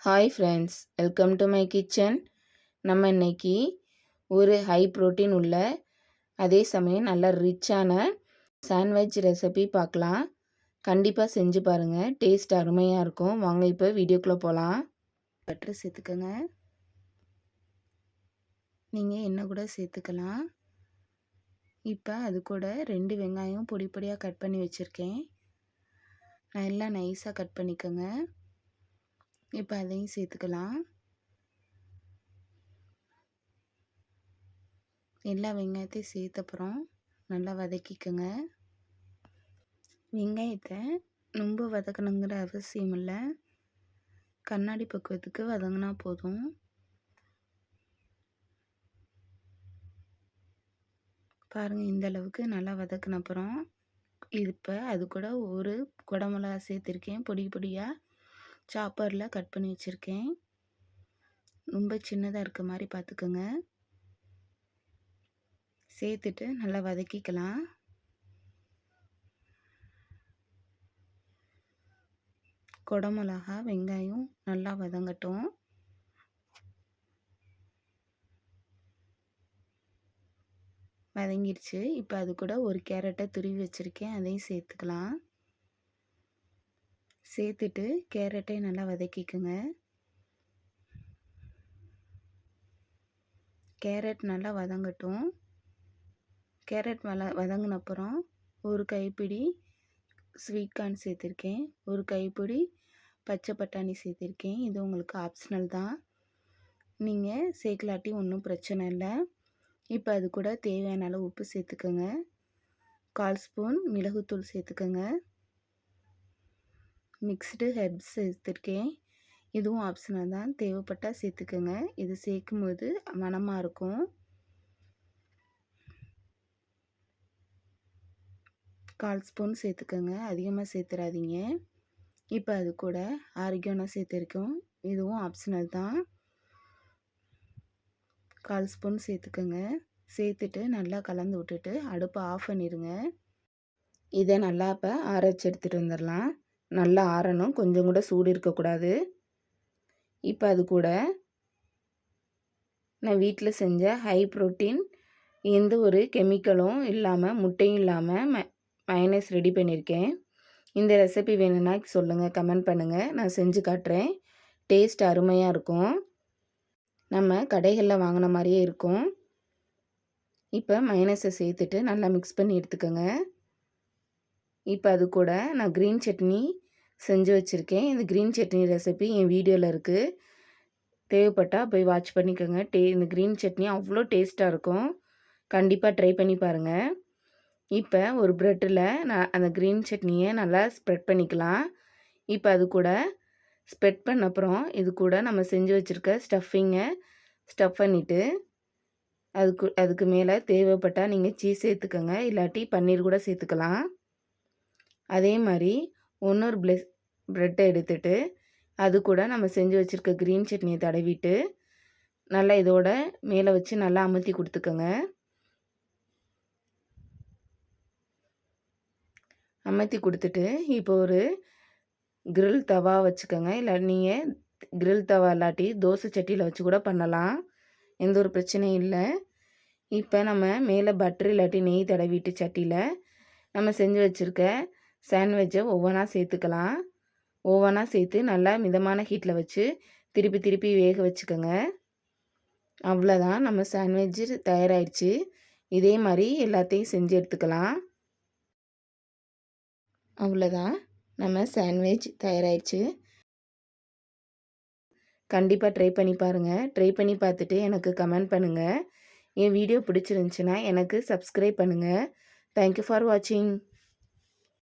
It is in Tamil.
Hi friends, welcome to my kitchen. நம்ம இன்னைக்கு ஒரு ஹை ப்ரோட்டீன் உள்ள அதே சமயம் நல்ல ரிச்சான சாண்ட்விச் ரெசிபி பார்க்கலாம். கண்டிப்பாக செஞ்சு பாருங்கள், டேஸ்ட் அருமையாக இருக்கும். வாங்க இப்போ வீடியோக்குள்ளே போகலாம். பட்டர் சேர்த்துக்கோங்க. நீங்கள் எண்ணெய் கூட சேர்த்துக்கலாம். இப்போ அது கூட 2 வெங்காயம் பொடி பொடியாக கட் பண்ணி வச்சுருக்கேன். நல்லா நைஸாக கட் பண்ணிக்கோங்க. இப்போ அதையும் சேர்த்துக்கலாம். எல்லா வெங்காயத்தையும் சேர்த்தப்புறம் நல்லா வதக்கிக்கோங்க. வெங்காயத்தை ரொம்ப வதக்கணுங்கிற அவசியம் இல்லை, கண்ணாடி பக்குவத்துக்கு வதங்கினா போதும். பாருங்கள், இந்த அளவுக்கு நல்லா வதக்கினப்புறம் இப்போ அது கூட ஒரு குடமிளகா சேர்த்துருக்கேன். பொடி பொடியாக சாப்பரில் கட் பண்ணி வச்சுருக்கேன். ரொம்ப சின்னதாக இருக்க மாதிரி பார்த்துக்கோங்க. சேர்த்துட்டு நல்லா வதக்கிக்கலாம். குடமிளகா வெங்காயம் நல்லா வதங்கட்டும். வதங்கிடுச்சு. இப்போ அது கூட ஒரு கேரட்டை துருவி வச்சுருக்கேன், அதையும் சேர்த்துக்கலாம். சேர்த்துட்டு கேரட்டை நல்லா வதக்கிக்கோங்க. கேரட் நல்லா வதங்கட்டும். கேரட் வதங்கினப்புறம் ஒரு கைப்பிடி ஸ்வீட் கார்ன் சேர்த்துருக்கேன், ஒரு கைப்பிடி பச்சை பட்டாணி சேர்த்துருக்கேன். இது உங்களுக்கு ஆப்ஷனல் தான், நீங்கள் சேர்க்கலாட்டி ஒன்றும் பிரச்சனை இல்லை. இப்போ அது கூட தேவையான அளவு உப்பு சேர்த்துக்கோங்க. 1/4 ஸ்பூன் மிளகுத்தூள் சேர்த்துக்கோங்க. மிக்ஸ்டு ஹெர்ப்ஸ் சேர்த்துருக்கேன், இதுவும் ஆப்ஷனல் தான், தேவைப்பட்டால் சேர்த்துக்கோங்க. இது சேர்க்கும்போது மணமாக இருக்கும். 1/4 ஸ்பூன் சேர்த்துக்கோங்க, அதிகமாக சேர்த்துறாதீங்க. இப்போ அது கூட ஆரிகானோ சேர்த்துருக்கோம், இதுவும் ஆப்ஷனல் தான். 1/4 ஸ்பூன் சேர்த்துக்கோங்க. சேர்த்துட்டு நல்லா கலந்து விட்டுட்டு அடுப்பை ஆஃப் பண்ணிடுங்க. இதை நல்லா இப்போ ஆற வச்சு எடுத்துகிட்டு வந்துடலாம். நல்லா ஆறணும், கொஞ்சம் கூட சூடு இருக்கக்கூடாது. இப்போ அது கூட நான் வீட்டில் செஞ்ச ஹை ப்ரோட்டீன், எந்த ஒரு கெமிக்கலும் இல்லாமல் முட்டையும் இல்லாமல் மயனஸ் ரெடி பண்ணியிருக்கேன். இந்த ரெசிபி வேணும்னா சொல்லுங்கள், கமெண்ட் பண்ணுங்கள், நான் செஞ்சு காட்டுறேன். டேஸ்ட் அருமையாக இருக்கும், நம்ம கடைகளில் வாங்கின மாதிரியே இருக்கும். இப்போ மயனஸை சேர்த்துட்டு நல்லா மிக்ஸ் பண்ணி எடுத்துக்கோங்க. இப்போ அது கூட நான் க்ரீன் சட்னி செஞ்சு வச்சுருக்கேன். இந்த க்ரீன் சட்னி ரெசிபி என் வீடியோவில் இருக்குது, தேவைப்பட்டால் போய் வாட்ச் பண்ணிக்கோங்க. இந்த க்ரீன் சட்னி அவ்வளோ டேஸ்ட்டாக இருக்கும், கண்டிப்பாக ட்ரை பண்ணி பாருங்கள். இப்போ ஒரு ப்ரெட்டில் நான் அந்த க்ரீன் சட்னியை நல்லா ஸ்ப்ரெட் பண்ணிக்கலாம். இப்போ அது கூட ஸ்ப்ரெட் பண்ண அப்புறம் இது கூட நம்ம செஞ்சு வச்சுருக்க ஸ்டஃபிங்கை ஸ்டஃப் பண்ணிவிட்டு அதுக்கு மேலே தேவைப்பட்டால் நீங்கள் சீஸ் சேர்த்துக்கோங்க, இல்லாட்டி பன்னீர் கூட சேர்த்துக்கலாம். அதே மாதிரி இன்னொரு ப்ரெட்டை எடுத்துகிட்டு அது கூட நம்ம செஞ்சு வச்சுருக்க க்ரீன் சட்னியை தடவிட்டு நல்லா இதோட மேலே வச்சு நல்லா அமுத்தி கொடுத்துக்கோங்க. அமர்த்தி கொடுத்துட்டு இப்போ ஒரு கிரில் தவா வச்சுக்கோங்க, இல்லை நீங்கள் கிரில் தவா இல்லாட்டி தோசை சட்டியில் வச்சு கூட பண்ணலாம், எந்த ஒரு பிரச்சனையும் இல்லை. இப்போ நம்ம மேலே பட்டர் இல்லாட்டி நெய் தடவிட்டு சட்டியில் நம்ம செஞ்சு வச்சுருக்க சாண்ட்விட்சை ஒவ்வொன்றா சேர்த்துக்கலாம். ஒவ்வொன்றா சேர்த்து நல்லா மிதமான ஹீட்டில் வச்சு திருப்பி திருப்பி வேக வச்சுக்கோங்க. அவ்வளோதான், நம்ம சாண்ட்விட்ச் தயாராகிடுச்சு. இதே மாதிரி எல்லாத்தையும் செஞ்சு எடுத்துக்கலாம். அவ்வளோதான், நம்ம சாண்ட்விச் தயாராகிடுச்சு. கண்டிப்பாக ட்ரை பண்ணி பாருங்கள். ட்ரை பண்ணி பார்த்துட்டு எனக்கு கமெண்ட் பண்ணுங்கள். என் வீடியோ பிடிச்சிருந்துச்சின்னா எனக்கு சப்ஸ்கிரைப் பண்ணுங்கள். தேங்க்யூ ஃபார் வாட்சிங்.